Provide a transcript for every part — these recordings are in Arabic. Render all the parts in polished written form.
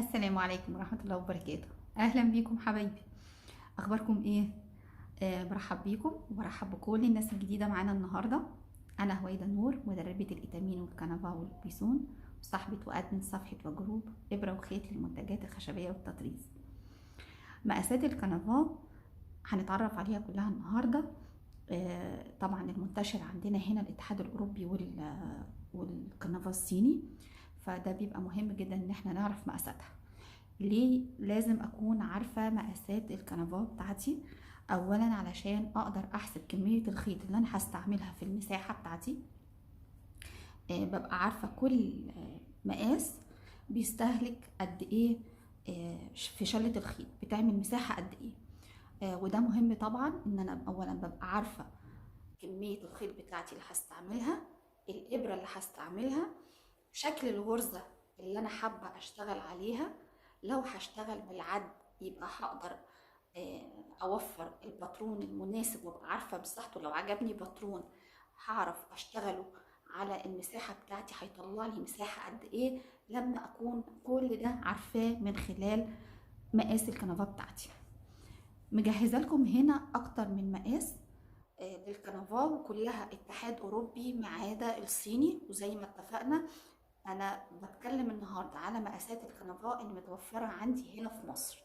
السلام عليكم ورحمة الله وبركاته. أهلا بيكم حبايبي. أخباركم إيه؟ برحب بيكم وبرحب بكل الناس الجديدة معانا النهاردة. أنا هويدا نور، مدربة الإيتامين والكنفا والبيسون، وصاحبة وأدمن صفحة وجروب إبرة وخيط للمنتجات الخشبية والتطريز. مقاسات الكنفا هنتعرف عليها كلها النهاردة. طبعا المنتشر عندنا هنا الاتحاد الأوروبي والكنفا الصيني، فده بيبقى مهم جدا إن احنا نعرف مقاساتها. ليه لازم اكون عارفة مقاسات الكنفات بتاعتي؟ اولا علشان اقدر احسب كمية الخيط اللي انا هستعملها في المساحة بتاعتي. ببقى عارفة كل مقاس بيستهلك قد ايه في شلة الخيط، بتعمل مساحة قد ايه. وده مهم طبعا ان انا اولا ببقى عارفة كمية الخيط بتاعتي اللي هستعملها، الابرة اللي هستعملها، شكل الغرزة اللي انا حابة اشتغل عليها. لو هشتغل بالعد يبقى هقدر اوفر الباترون المناسب وابقى عارفة مساحته. لو عجبني باترون هعرف اشتغله على المساحة بتاعتي، هيطلع لي مساحة قد ايه لما اكون كل ده عارفاه من خلال مقاس الكنفة بتاعتي. مجهزة لكم هنا اكتر من مقاس للكنفا، وكلها اتحاد اوروبي ما عدا الصيني. وزي ما اتفقنا انا بتكلم النهارده على مقاسات الكنفا اللي متوفره عندي هنا في مصر.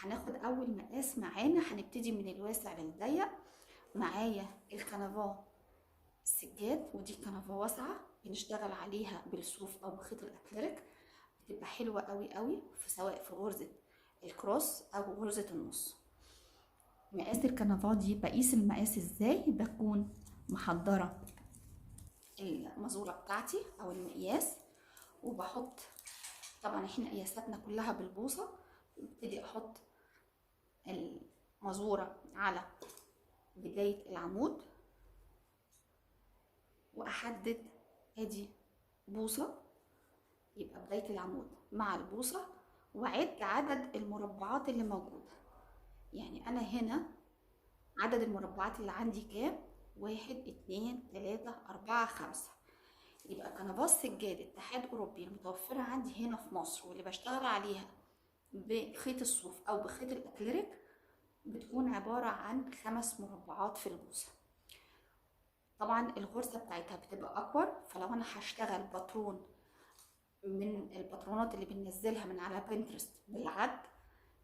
هناخد اول مقاس معانا، هنبتدي من الواسع للضيق. معايا الكنفا السجاد، ودي كنفا واسعه بنشتغل عليها بالصوف او بخيط الاكريليك، بتبقى حلوه قوي قوي سواء في غرزه الكروس او غرزه النص. مقاس الكنفا دي بقيس المقاس ازاي؟ بكون محضره المزورة بتاعتي او المقياس، وبحط طبعا احنا قياساتنا كلها بالبوصة. ببتدي احط المزورة على بداية العمود واحدد ادي بوصة، يبقى بداية العمود مع البوصة، وعد عدد المربعات اللي موجودة. يعني انا هنا عدد المربعات اللي عندي كام؟ 1 2 3 4 5. يبقى كنفا سجاد اتحاد اوروبي المتوفره عندي هنا في مصر واللي بشتغل عليها بخيط الصوف او بخيط الاكريليك بتكون عباره عن 5 مربعات في البوصه. طبعا الغرزه بتاعتها بتبقى اكبر، فلو انا هشتغل باترون من الباترونات اللي بننزلها من على بنترست بالعد،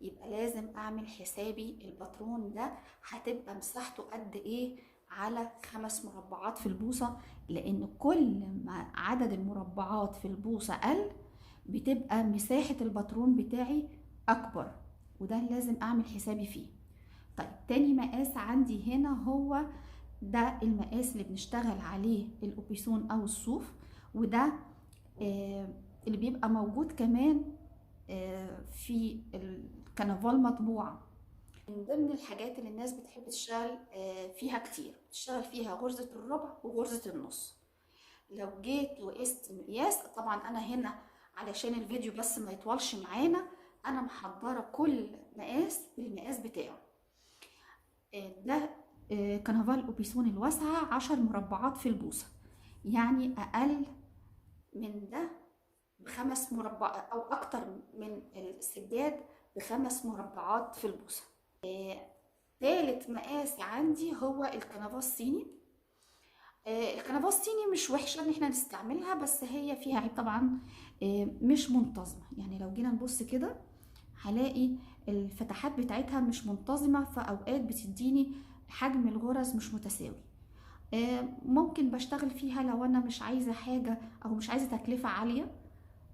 يبقى لازم اعمل حسابي الباترون ده هتبقى مساحته قد ايه على 5 مربعات في البوصة. لان كل ما عدد المربعات في البوصة قل بتبقى مساحة الباترون بتاعي اكبر، وده لازم اعمل حسابي فيه. طيب تاني مقاس عندي هنا هو ده المقاس اللي بنشتغل عليه الاوبيسون او الصوف، وده اللي بيبقى موجود كمان في الكنفا المطبوعة. من ضمن الحاجات اللي الناس بتحب تشتغل فيها كتير، تشتغل فيها غرزة الربع وغرزة النص. لو جيت وقست مقياس، طبعا انا هنا علشان الفيديو بس ما يطولش معانا انا محضرة كل مقاس بالمقاس بتاعه. ده كنفا الاوبيسون الواسعة 10 مربعات في البوصة، يعني اقل من ده ب5 مربعات او اكتر من السجاد ب5 مربعات في البوصة. ثالث مقاس عندي هو الكنفا الصيني. الكنفا الصيني مش وحشة ان احنا نستعملها، بس هي فيها عيب طبعا، مش منتظمة. يعني لو جينا نبص كده هلاقي الفتحات بتاعتها مش منتظمة، فاوقات بتديني حجم الغرز مش متساوي. ممكن بشتغل فيها لو انا مش عايزة حاجة او مش عايزة تكلفة عالية،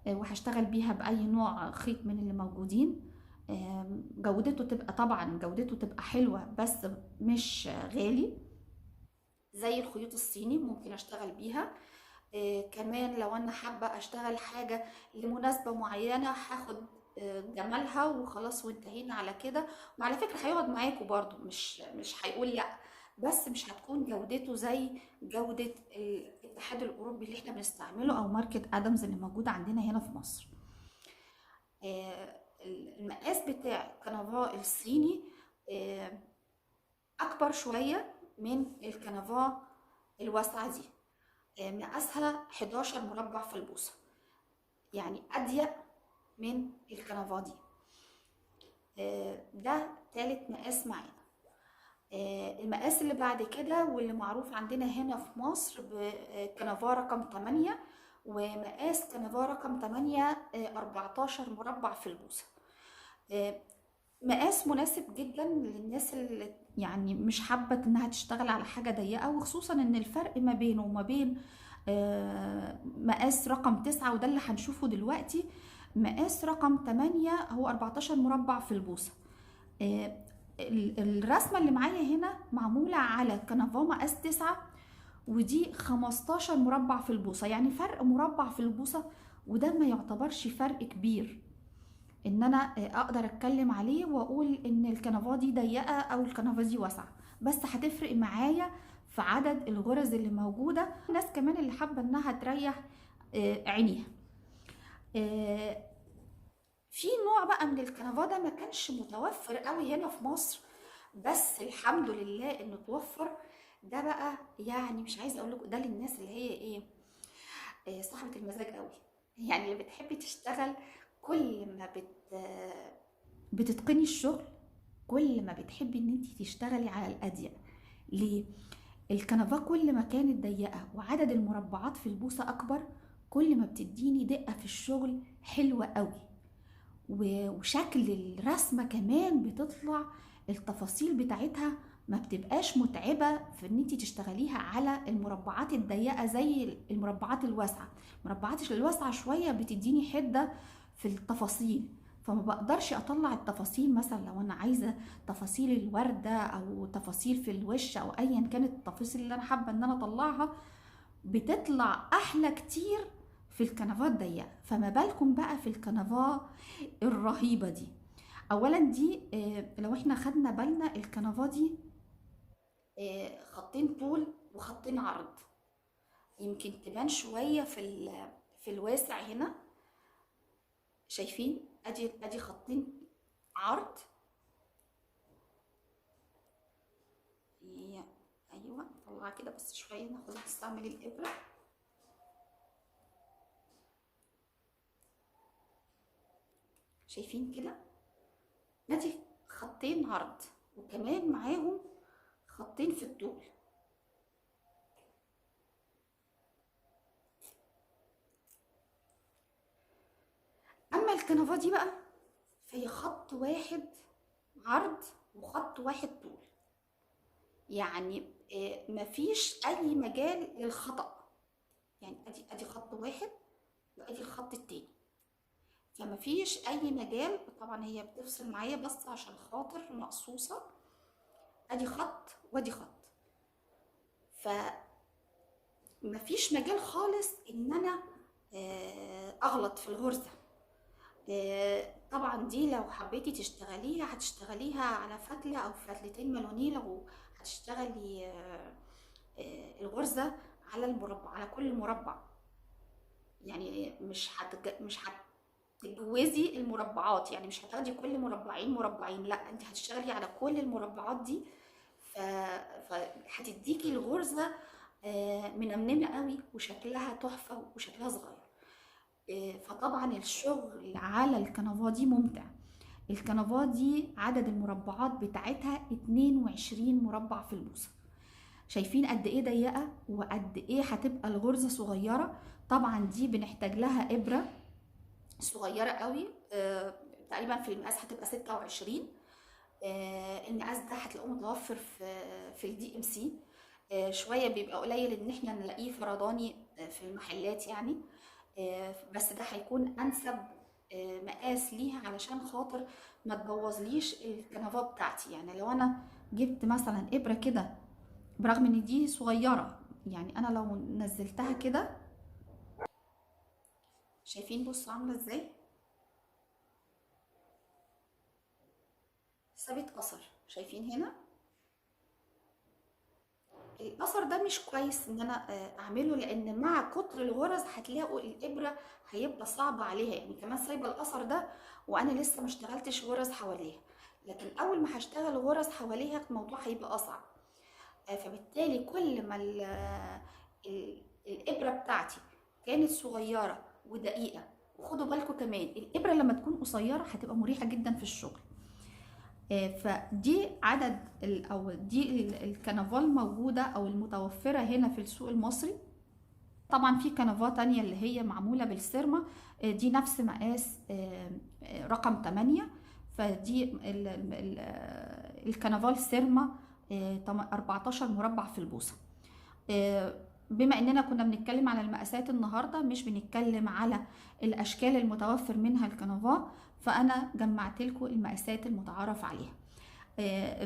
وهشتغل بيها بأي نوع خيط من اللي موجودين. جودته تبقى طبعا جودته تبقى حلوة بس مش غالي زي الخيوط الصيني، ممكن اشتغل بيها. كمان لو انا حابة اشتغل حاجة لمناسبة معينة هاخد جمالها وخلاص وانتهينا على كده. وعلى فكرة هيقعد معاكم برضو، مش هيقول لا، بس مش هتكون جودته زي جودة الاتحاد الاوروبي اللي احنا بنستعمله او ماركة ادمز اللي موجودة عندنا هنا في مصر. المقاس بتاع الكنفا الصيني اكبر شوية من الكنفا الواسعة دي، مقاسها 11 مربع في البوصة. يعني اضيق من الكنفه دي. ده تالت مقاس معانا. المقاس اللي بعد كده واللي معروف عندنا هنا في مصر بكنفا رقم 8، ومقاس كنفا رقم 8 14 مربع في البوصة. مقاس مناسب جدا للناس اللي يعني مش حابة انها تشتغل على حاجة ضيقة، وخصوصا ان الفرق ما بينه وما بين مقاس رقم 9 وده اللي هنشوفه دلوقتي. مقاس رقم 8 هو 14 مربع في البوصة. الرسمة اللي معايا هنا معمولة على كنفا مقاس 9، ودي 15 مربع في البوصة، يعني فرق مربع في البوصة، وده ما يعتبرش فرق كبير ان انا اقدر اتكلم عليه واقول ان الكنفا دي ضيقة او الكنفا دي واسعة، بس هتفرق معايا في عدد الغرز اللي موجودة. الناس كمان اللي حابة انها تريح عينيها. في نوع بقى من الكنفا ده ما كانش متوفر قوي هنا في مصر، بس الحمد لله انه توفر. ده بقى يعني مش عايزه اقول لكم، ده للناس اللي هي ايه، صاحبه المزاج قوي، يعني اللي بتحبي تشتغل. كل ما بتتقني الشغل كل ما بتحبي ان انت تشتغلي على الاضيق. ليه؟ الكنفا كل ما كانت ضيقه وعدد المربعات في البوصه اكبر، كل ما بتديني دقه في الشغل حلوه قوي، وشكل الرسمة كمان بتطلع التفاصيل بتاعتها ما بتبقاش متعبة في ان انت تشتغليها على المربعات الضيقة زي المربعات الواسعة. المربعات الواسعة شوية بتديني حدة في التفاصيل، فما بقدرش اطلع التفاصيل. مثلا لو انا عايزة تفاصيل الوردة او تفاصيل في الوش او ايا كانت التفاصيل اللي انا حابة ان انا اطلعها، بتطلع احلى كتير في الكنفات ضيقه. فما بالكم بقى في الكنفا الرهيبه دي. اولا دي لو احنا خدنا بالنا الكنفا دي خطين طول وخطين عرض، يمكن تبان شويه في الواسع هنا. شايفين؟ ادي خطين عرض. ايوه نطلعها كده بس شويه، نستعمل الابره. شايفين كده؟ ادي خطين عرض وكمان معاهم خطين في الطول. اما الكنفا دي بقى فهي خط واحد عرض وخط واحد طول، يعني مفيش اي مجال للخطأ. يعني ادي خط واحد وادي الخط التاني، فمفيش اي مجال. طبعا هي بتفصل معايا بس عشان خاطر مقصوصة. ادي خط وادي خط، فمفيش مجال خالص ان انا اغلط في الغرزة. طبعا دي لو حبيتي تشتغليها هتشتغليها على فتلة او فتلتين ملونين، لو هتشتغلي الغرزة على المربع، على كل مربع. يعني مش هتجوزي المربعات، يعني مش هتاخدي كل مربعين مربعين، لا انت هتشتغلي على كل المربعات دي. فهتديكي الغرزة منمنمة قوي وشكلها تحفة وشكلها صغير. فطبعا الشغل على الكنفا دي ممتع. الكنفا دي عدد المربعات بتاعتها 22 مربع في البوصة. شايفين قد ايه ضيقة وقد ايه هتبقى الغرزة صغيرة. طبعا دي بنحتاج لها ابرة صغيرة قوي، تقريبا في المقاس هتبقى 26. المقاس ده هتلاقوه متوفر في الدي ام سي. شوية بيبقى قليل ان احنا نلاقيه فرداني في المحلات يعني. بس ده هيكون انسب مقاس ليها علشان خاطر ما تبوظليش الكنفا بتاعتي. يعني لو انا جبت مثلا ابره كده، برغم ان دي صغيره، يعني انا لو نزلتها كده، شايفين بصوا عامله ازاي؟ سابت اثر. شايفين هنا الاثر ده مش كويس ان انا اعمله، لان مع كتر الغرز هتلاقوا الابره هيبقى صعب عليها. يعني كمان سايبه الاثر ده وانا لسه ما اشتغلتش غرز حواليها، لكن اول ما هشتغل غرز حواليها الموضوع هيبقى اصعب. فبالتالي كل ما الابره بتاعتي كانت صغيره ودقيقه وخدوا بالكم كمان الابره لما تكون قصيره هتبقى مريحه جدا في الشغل. فدي عدد او دي الكنفال موجوده او المتوفره هنا في السوق المصري. طبعا في كنفات تانية اللي هي معموله بالسيرما، دي نفس مقاس رقم 8. فدي الكنفال سيرما 14 مربع في البوصه. بما اننا كنا بنتكلم على المقاسات النهارده، مش بنتكلم على الاشكال المتوفر منها الكنفا، فانا جمعت لكم المقاسات المتعارف عليها.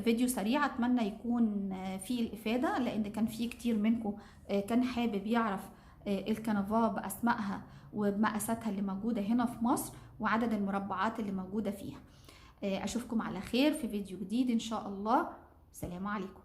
فيديو سريع اتمنى يكون فيه الافاده، لان كان فيه كتير منكم كان حابب يعرف الكنفا باسمائها وبمقاساتها اللي موجوده هنا في مصر وعدد المربعات اللي موجوده فيها. اشوفكم على خير في فيديو جديد ان شاء الله. سلام عليكم.